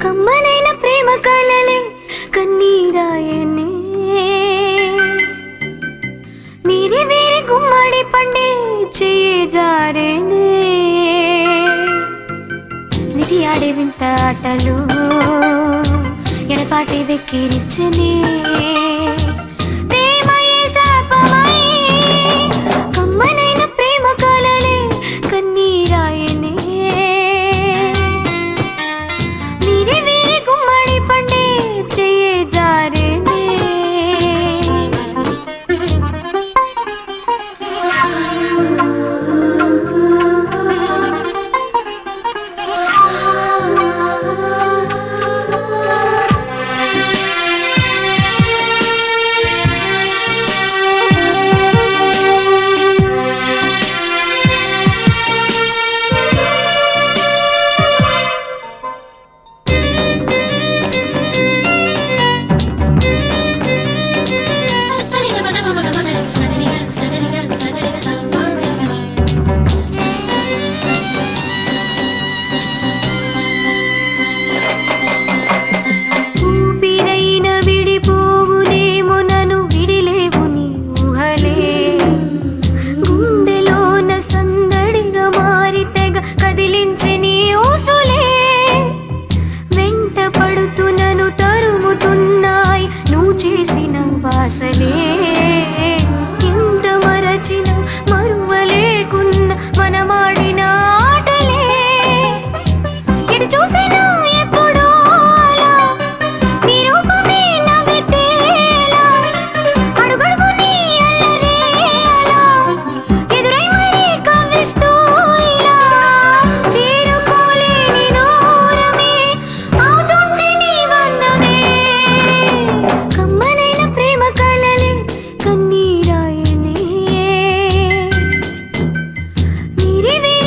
కమ్మనైన ప్రేమ కలలే కన్నీరాయనే, నీరి వీరి గుమ్మడి పండే చెయ్యి జారేనే, నిధి ఆడే వింత ఆటలు ఎడపాటి వెక్కిరిచ్చనే, ప్రేమయే శాపమై కమ్మనైన ప్రేమ కలలే కన్నీరాయనే, నీరి వీరి గుమ్మడి పండే చెయ్యి జారేనే. ఊపిరైన విడిపోవునేమో నన్ను విడిలేవు నీ ఊహలే, గుండెలోన సందడిగా మారి తెగ కదిలించి నీ ఊసులే, వెంట పడుతూ నన్ను తరుముతున్నాయి నువ్వు చేసిన వాసలే, ఎంత మరచిన మరువలేకున్న మనమాడిన ఆటలే, ఎటు చూసినా ఎప్పుడూ అలా నీ రూపమే నవ్వితేలా, అడుగడుగు నీ అల్లరే అలా ఎదురై మరీ కవ్విస్తూ ఇలా, చేరుకోలేని దూరమే అవుతుంటే నీ బంధమే, కమ్మనైన ప్రేమ కలలే కన్నీరాయనే, నీరి వీరి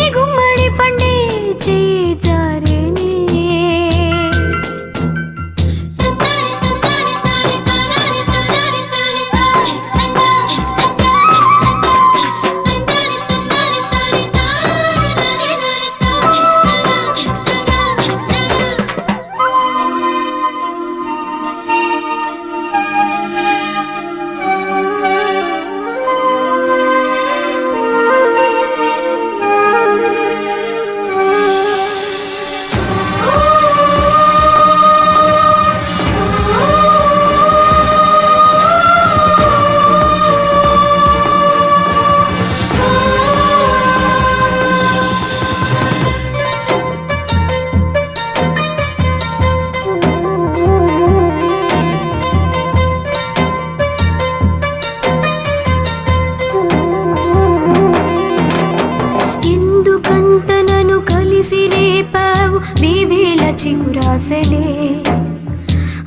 ఎందుకంట నన్ను కలిసి రేపావు వేవేల చిగురాసలే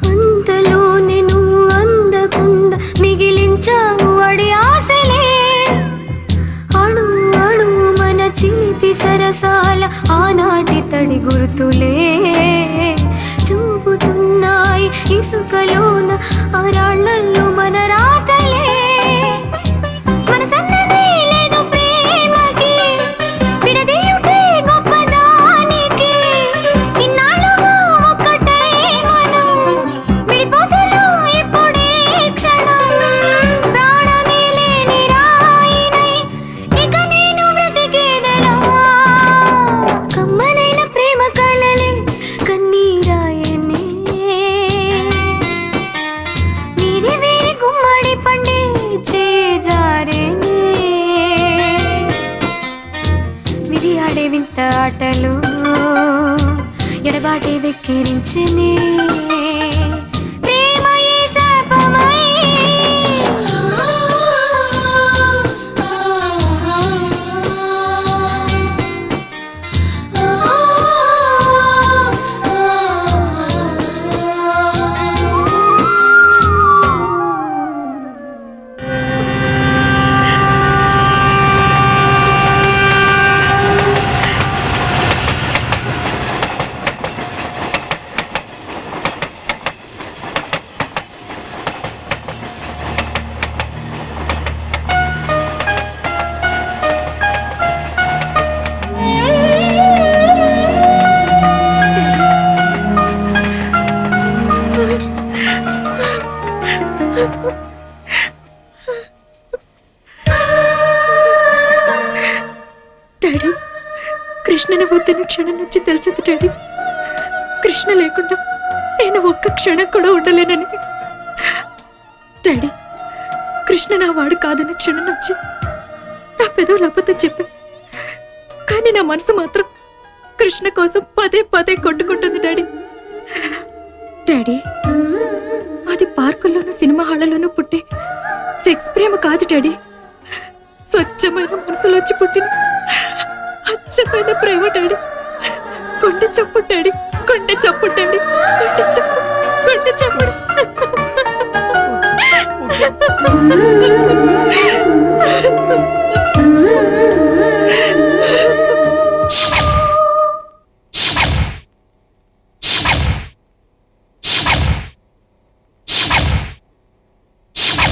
అంతలో నేను అందకుండా మిగిలించావు అడి ఆశలే అణు అణు మన చిలిపి సరసాల ఆనాటి తడి గుర్తులే చూపుతున్నాయి ఇసుకలోన ఆరాళ్ళల్లో మన రాతలే మన సన్నదే లేదు ప్రేమకి విడదీయుటే గొప్పదానికి ఇన్నాళ్ళుగా ఒక్కటే మనం విడిపోతలో ఇప్పుడే క్షణం ప్రాణమే లేని రాయినై ఇక నేను బ్రతికేదలా కమ్మనైన ప్రేమ కళలే కన్నీరాయనే వీరి వీరి గుమ్మడి పండే చేజారేనే విధి ఆడే వింత ఆటలు ఎడబాటి వెక్కిరించనే ప్రేమయే శాపమై డాడీ, కృష్ణని వద్దన్న క్షణం నుంచి తెలిసింది డాడీ. కృష్ణ లేకుండా నేను ఒక్క క్షణం కూడా ఉండలేనని. డాడీ, కృష్ణ నా వాడు కాదన్న క్షణం నుంచి నా పెదవులు అబద్ధం చెప్పా. కానీ నా మనసు మాత్రం కృష్ణ కోసం పదే పదే కొట్టుకుంటుంది డాడీ. డాడీ, అది పార్కుల్లోనూ సినిమా హాళ్లలోనూ పుట్టే సెక్స్ ప్రేమ కాదు డాడీ. స్వచ్ఛమైన మనసులోంచి పుట్టిన అచ్చమైన ప్రేమ డాడీ. కొండ చప్పు డాడీ, కొండ చప్పు డాడీ, కొండ చప్పు, కొండ చప్పుడు.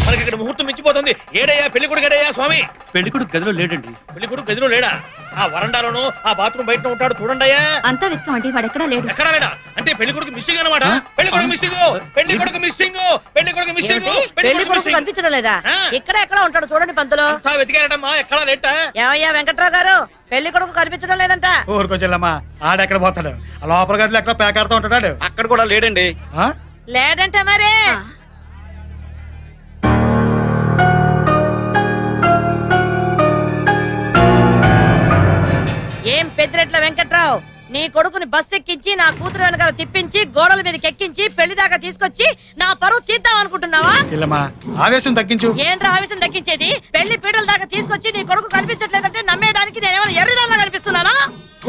మనకి ఇక్కడ ముహూర్తం మించిపోతుంది. ఏడయ్యా పెళ్లి కొడుకు, ఏడయ్యా స్వామి? పెళ్లి కొడుకు గదిలో లేడండి. పెళ్లి కొడుకు గదిలో లేడా? ఆ వరండాలోనూ ఆ బాత్రూమ్ బయట ఉంటాడు చూడండి అయ్యా. అంతా వెతకమండి, వాడు ఎక్కడా లేడు. ఎక్కడా లేడా? అంటే పెళ్లి కొడుకు మిస్సింగ్ అన్నమాట. పెళ్లి కొడుకు మిస్సింగ్, పెళ్లి కొడుకు మిస్సింగ్, పెళ్లి కొడుకు మిస్సింగ్, పెళ్లి కొడుకు కనిపించడం లేదా? ఇక్కడ ఎక్కడ ఉంటాడు చూడండి పంతులు. అంతా వెతికారటమ్మా, ఎక్కడా లేట. ఏమయ్యా వెంకట్రావు గారు, పెళ్లి కొడుకు కనిపించడం లేదంట. ఊరుకో చెల్లమ్మా, ఆడెక్కడ పోతాడు? ఆ లోపల గదిలో ఎక్కడ పేకాడుతూ ఉంటాడు. అక్కడ కూడా లేడండి. ఆ? లేదంటే మరి ఏం పెద్దిరెట్ల వెంకట్రావు, నీ కొడుకుని బస్ ఎక్కించి నా కూతురు వెనకాల తిప్పించి గోడల మీదకి ఎక్కించి పెళ్లి దాకా తీసుకొచ్చి నా పరువు తీద్దాం అనుకుంటున్నావా? చెల్లమ్మా, ఆవేశం తగ్గించు. ఏంట్రా ఆవేశం తగ్గించేది? పెళ్లి పీటల దాకా తీసుకొచ్చి నీ కొడుకు కనిపించట్లేదంటే నమ్మేయడానికి నేనేమైనా ఎర్రదాల్లా కనిపిస్తున్నానా?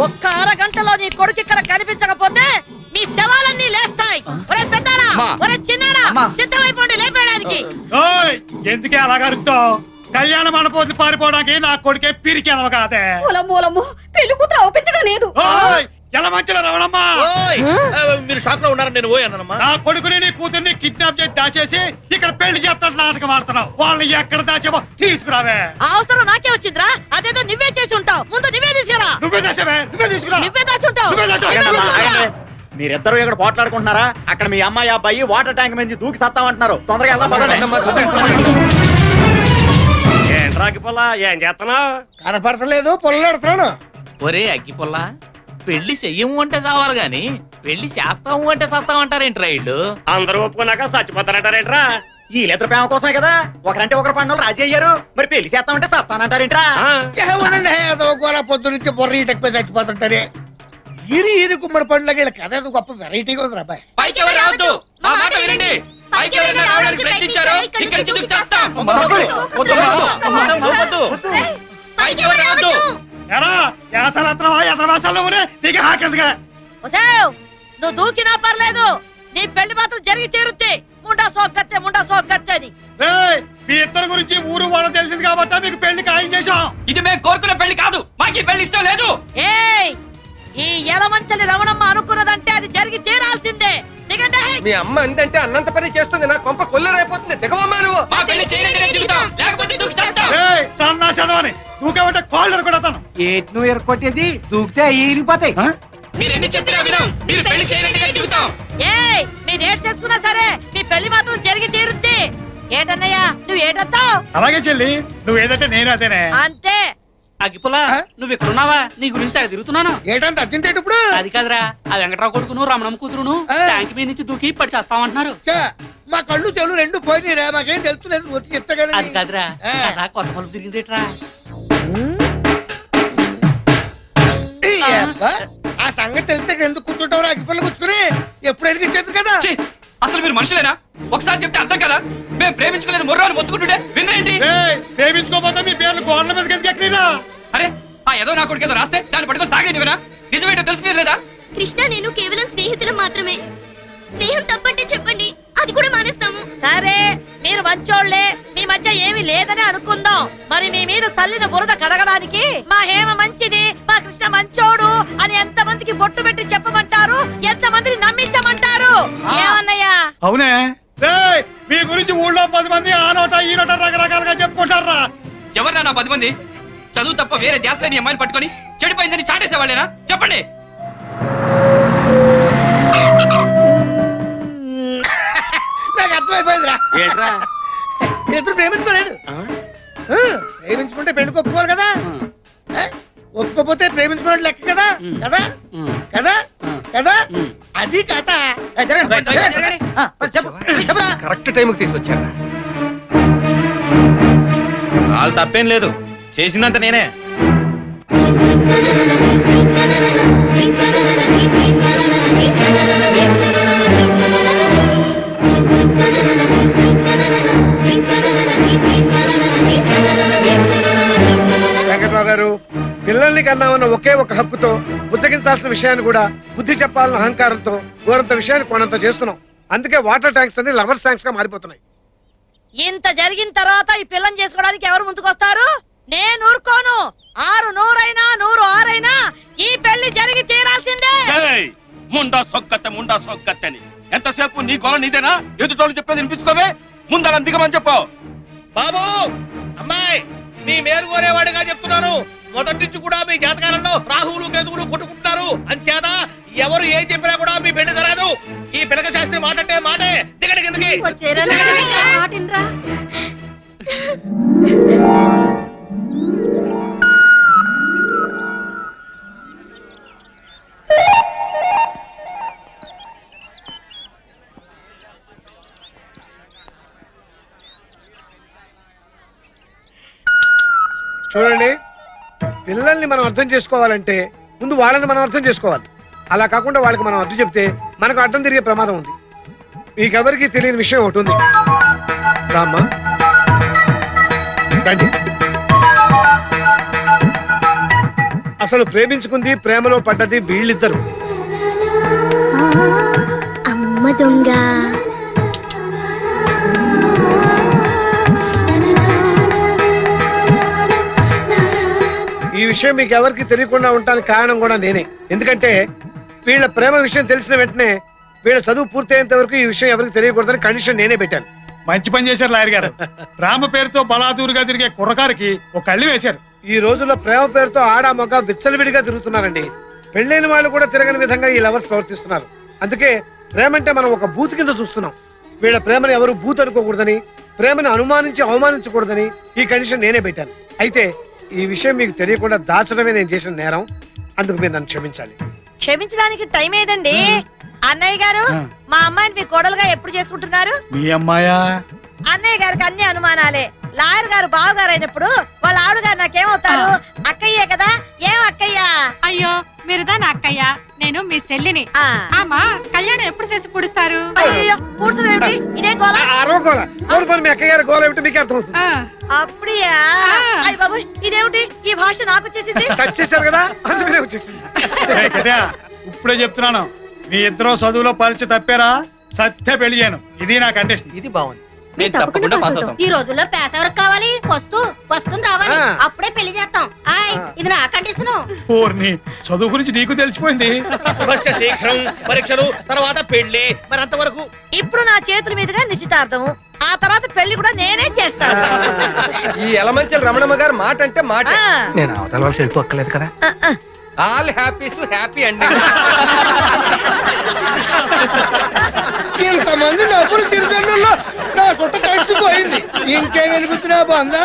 ఒక్క అరగంటలో నీ కొడుకు ఇక్కడ కనిపించకపోతే మీ శవాలన్నీ లేస్తాయి. ఒరే పెద్దాడా, ఒరే చిన్నాడా, సిద్ధమైపోండి లేపేయడానికి. ఓయ్, ఎందుకే అలాగా అరుస్తావు? కళ్యాణ మండపోతులు పారిపోవడానికి నా కొడుకే పిరికి అనవ కాదే. మూలము పెళ్లి కూతురు ఒప్పించడం లేదు. ఓయ్, ఎలా మంచిలో రవణమ్మా, ఓయ్, మీరు షాక్ లో ఉన్నారని నేను ఓయ్ అన్నానమ్మా. నా కొడుకుని నీ కూతుర్ని కిడ్నాప్ చేసి దాచేసి ఇక్కడ పెళ్లి చేస్తాడు నాటకం ఆడుతున్నావు. వాళ్ళని ఎక్కడ దాచేమో తీసుకురావే. ఆ అవసరం నాకే వచ్చిందిరా, అదేదో నువ్వే చేసి ఉంటావు. ముందు నువ్వే తీసుకురా. నువ్వే దాచావే, నువ్వే తీసుకురా. నువ్వే దాచుంటావు. నువ్వే దాచావు. మీరిద్దరు ఇక్కడ పోట్లాడుకుంటున్నారా? అక్కడ మీ అమ్మాయి అబ్బాయి వాటర్ ట్యాంక్ మీద దూకి సత్తామంటున్నారు. తొందరగా ఏంట్రాకి ఏం చేస్తున్నావు? కనపడతలేదు, పొల్లెడుతున్నాను. ఒరే అగ్గిపుల్ల, పెళ్లి చెయ్యము అంటే చావాలి గాని పెళ్లి చేస్తాము అంటే సస్తామంటారేంట్రా ఇళ్ళు? అందరూ ఒప్పుకున్నాక చచ్చిపోతారంటారేంట్రా? ఈ లెటర్ ప్రేమ కోసమే కదా ఒకరంటే ఒకరు పండుగలు రాజీ అయ్యారు. మరి పెళ్లి చేస్తామంటే సత్తానంటారేంట్రా? పొద్దు నుంచి బొర్ర ఈటకపోయి చచ్చిపోతుంటారే. ఈరి ఈరి గుమ్మడి పండుగ కథ ఏదో గొప్ప వెరైటీగా ఉంది రాబాయ్. పైకి ఎవరు రావద్దు, మా మాట వినండి. పైకి ఎవరైనా రావడానికి ప్రయత్నించారో ఇక్కడి నుంచి దూకేస్తాం. వద్దు, వద్దు, వద్దు, వద్దు, వద్దు. పైకి ఎవరు రావద్దు. ఎరా యాసలత్రమా యథవాసాలు దిగ హాకెందుగా ఒసేయ్, నువ్వు దూకినా పర్లేదు, నీ పెళ్లి మాత్రం జరిగి తీరుద్ది. ముండా సోకత్తే అని. రేయ్, మీ ఇద్దరు గురించి ఊరు వాళ్ళ తెలిసింది కాబట్టి మీకు పెళ్లి ఖాయం చేశాం. ఇది మేము కోరుకున్న పెళ్లి కాదు, మాకు ఈ పెళ్లి ఇష్టం లేదు. ఏయ్, ఈ ఎలమంచలి రమణమ్మ అనుకున్నదంటే అది జరిగి తీరాల్సిందే. దిగండి. మీ అమ్మ అందంటే అన్నంత పని చేస్తుంది, నా కొంప కొల్లరైపోతుంది. దిగవమ్మా నువ్వు. మా పెళ్లి చేయనంటే దిగుతాం, లేకపోతే దూకి చేస్తాం. రేయ్, సన్నా చదవని దూకేమంటే కాళ్ళు కూడా తను. ఏటి నువ్వు ఎరకొట్టేది దూకితే ఇరిగిపోతాయి. మీరు ఎన్ని చెప్పినా వినం, మీరు పెళ్లి చేయనంటే దిగుతాం. ఏయ్, మీరు ఏడ్ చేసుకున్నా సరే మీ పెళ్లి మాత్రం జరిగి తీరుద్ది. ఏటన్నయ్యా, నువ్వు ఏటొస్తావు? అలాగే చెల్లి, నువ్వు ఏదంటే నేను అదేనే. అంతే. అగ్గిపులా, నువ్వు ఇక్కడ ఉన్నావా? నీ గురించి అక్కడ తిరుగుతున్నాను. ఏటంత అర్జెంట్ ఏంటి ఇప్పుడు? అది కాదురా, ఆ వెంకట్రావు కొడుకును రమణమ్మ కూతురును ట్యాంక్ మీద నుంచి దూకి పడి చేస్తామంటున్నారు. ఛే, మా కళ్ళు చెవులు రెండు పోయినాయిరా, మాకేం తెలుస్తలేదు, నువ్వు వచ్చి చెప్తా కానీ. అది కాదురా, అలా కొత్త మలుపు తిరిగిందేట్రా. ఈ అబ్బా, ఆ సంగతి తెలిస్తే ఎందుకు కూర్చుంటావు? అగ్గిపళ్ళు కూర్చుని ఎప్పుడు ఎదిగించేది కదా. ఛీ, అసలు మీరు మనుషులేనా? ఒకసారి చెప్తే అర్థం కదా. మేము ప్రేమించుకోలేదు మొర్రాలు మొత్తుకుంటుంటే విన్నారేంటి? రేయ్, ప్రేమించుకోపోతే మీ పేర్లు గోడల మీదకి ఎందుకు ఎక్కినా? అరే, ఆ ఏదో నా కొడుకు ఏదో రాస్తే దాన్ని పట్టుకొని సాగండి వినా. నిజమేంటో తెలుసుకునేదా? కృష్ణ నేను కేవలం స్నేహితులం మాత్రమే. స్నేహం తప్పంటే చెప్పండి, అది కూడా మానేస్తాము. సరే, మీరు మంచోళ్లే, మీ మధ్య ఏమీ లేదని అనుకుందాం. మరి మీ మీద చల్లిన బురద కడగడానికి మా హేమ మంచిది, మా కృష్ణ మంచోడు అని ఎంతమందికి బొట్టు పెట్టి చెప్పమంటారు? ఎంతమందిని నమ్మించమంటారు? ఏమన్నయ్యా? అవునే. రేయ్, మీ గురించి ఊళ్ళో 10 మంది ఆ నోట ఈ నోట రకరకాలుగా చెప్పుకుంటారా. ఎవరన్నా నా 10 మంది? చదువు తప్ప వేరే ధ్యాస లేని అమ్మాయిని పట్టుకొని చెడిపోయిందని చాటేసేవాళ్ళేనా? చెప్పండి. నాకు అర్థమైపోయిందిరా. ఏంట్రా? ఇద్దరు ప్రేమించుకోలేదు. ప్రేమించుకుంటే పెళ్లి ఒప్పుకోవాలి కదా. ఒప్పుకోపోతే ప్రేమించుకున్నట్టు లెక్క కదా. కదా కదా కదా, అది కథ. చెప్పు చెప్పరా. కరెక్ట్ టైంకి తీసుకొచ్చారా? వాళ్ళు తప్పేం లేదు, చేసిందంత నేనే. వెంకట్రావు గారు, పిల్లల్ని కన్నామన్న ఒకే ఒక హక్కుతో బుద్ధగించాల్సిన విషయాన్ని కూడా బుద్ధి చెప్పాలన్న అహంకారంతో దూరంత విషయాన్ని కొనంత చేస్తున్నాం. అందుకే వాటర్ ట్యాంక్స్ అన్ని లవర్స్ ట్యాంక్స్ గా మారిపోతున్నాయి. ఇంత జరిగిన తర్వాత ఈ పిల్లని చేసుకోవడానికి ఎవరు ముందుకొస్తారు? నేను ఊరుకోను. 6 నూరైనా 100 ఆరైనా ఈ పెళ్లి జరిగి తీరాల్సిందే. ఏయ్, ముండా సొక్కత్తని ఎంతసేపు నీ గొల నీదేనా? ఎదుటోళ్ళు చెప్పేది వినిపించుకోవే. ముందర దిగమని చెప్పు. బాబు, అమ్మాయి, మీ మేలు కోరేవాడిగా చెప్తున్నాను. మొదటి నుంచి కూడా మీ జాతకాలలో రాహువులు కేతువులు కొట్టుకుంటున్నారు. అంచేత ఎవరు ఏం చెప్పినా కూడా మీ పెళ్లి జరగదు. ఈ పిలక శాస్త్రి మాటంటే మాటే. దిగండి కిందకి. చూడండి, పిల్లల్ని మనం అర్థం చేసుకోవాలంటే ముందు వాళ్ళని మనం అర్థం చేసుకోవాలి. అలా కాకుండా వాళ్ళకి మనం అర్థం చెప్తే మనకు అడ్డం తిరిగే ప్రమాదం ఉంది. మీకెవరికి తెలియని విషయం ఒకటి ఉంది. రామ్మా, రండి. అసలు ప్రేమించుకుంది, ప్రేమలో పడ్డది వీళ్ళిద్దరు. అమ్మ దొంగ. ఈ విషయం మీకు ఎవరికి తెలియకుండా ఉండడానికి కారణం కూడా నేనే. ఎందుకంటే వీళ్ళ ప్రేమ విషయం తెలిసిన వెంటనే వీళ్ళ చదువు పూర్తయ్యేంత వరకు ఈ విషయం ఎవరికి తెలియకూడదని కండిషన్ నేనే పెట్టాను. మంచి పని చేశారు లాయర్ గారు. రామ పేరుతో బలాదూరుగా తిరిగే కుర్రకారికి ఒక కళ్ళి వేశారు. ఈ రోజుల్లో ప్రేమ పేరుతో ఆడ మగ విచ్చలవిడిగా తిరుగుతున్నారండి. పెళ్ళైన వాళ్ళు కూడా తిరగని విధంగా ఈ లవర్స్ ప్రవర్తిస్తున్నారు. అందుకే ప్రేమ అంటే మనం ఒక బూత్ కింద చూస్తున్నాం. వీళ్ళ ప్రేమను ఎవరు బూత్ అనుకోకూడదని, ప్రేమను అనుమానించి అవమానించకూడదని ఈ కండిషన్ నేనే పెట్టాను. అయితే ఈ విషయం మీకు తెలియకుండా దాచడమే నేను చేసిన నేరం. అందుకు మీరు నన్ను క్షమించాలి. క్షమించడానికి టైం ఏదండి? అన్నయ్య గారు, మా అమ్మాయిని మీ కోడలుగా ఎప్పుడు చేసుకుంటున్నారు? మీ అమ్మాయా? అన్నయ్య గారికి అన్ని అనుమానాలే. లాయర్ గారు బావగారు అయినప్పుడు వాళ్ళ ఆవిడగారు నాకేమవుతారు? అక్కయ్యే కదా. ఏం అక్కయ్యా? అయ్యో మీరుదా నా అక్కయ్య, నేను మీ చెల్లిని. ఆమా కళ్యాణం ఎప్పుడు చేసి పుడుస్తారు? అయ్యో కూర్చునేమిటి? ఇదేం గోలా? అరవకోల కోరుకొని మీ అక్కయ్య గారు గోల ఏమిటి మీకు అర్థం అవుతుంది. అప్పుడియా? అయ్య బాబు ఇదేమిటి ఈ భాష నాకు వచ్చేసింది? టచ్ చేశారు కదా అందుకనే వచ్చేసింది. ఇప్పుడే చెప్తున్నాను, మీ ఇద్దరు చదువులో పరీక్ష తప్పారా సత్య పెళ్లి చేయను. ఇది నా కండిషన్. ఇది బాగుంది. నేను తప్పకుండా పాస్ అవుతాం. ఈ రోజుల్లో పేస ఎవరికి కావాలి? ఫస్ట్ రావాలి, అప్పుడే పెళ్లి చేస్తాం. ఇది నా కండిషన్. పూర్ణి చదువు గురించి నీకు తెలిసిపోయింది. శుభస్య శీఘ్రం, పరీక్షలు తర్వాత పెళ్లి. మరి అంతవరకు ఇప్పుడు నా చేతుల మీదుగా నిశ్చితార్థం, ఆ తర్వాత పెళ్లి కూడా నేనే చేస్తాను. ఈ ఎలమంచల రమణమ్మ గారు మాట అంటే మాట. ఆ. నేను అవతల వాళ్ళు వెళ్ళిపోక్కలేదు కదా. ఆల్ హ్యాపీస్ హ్యాపీ అండి. ఇంతమంది డబ్బులు తిరుగుతున్నా నా సుట్ట కలిసిపోయింది. ఇంకేం వెలుగుతున్నా బాందా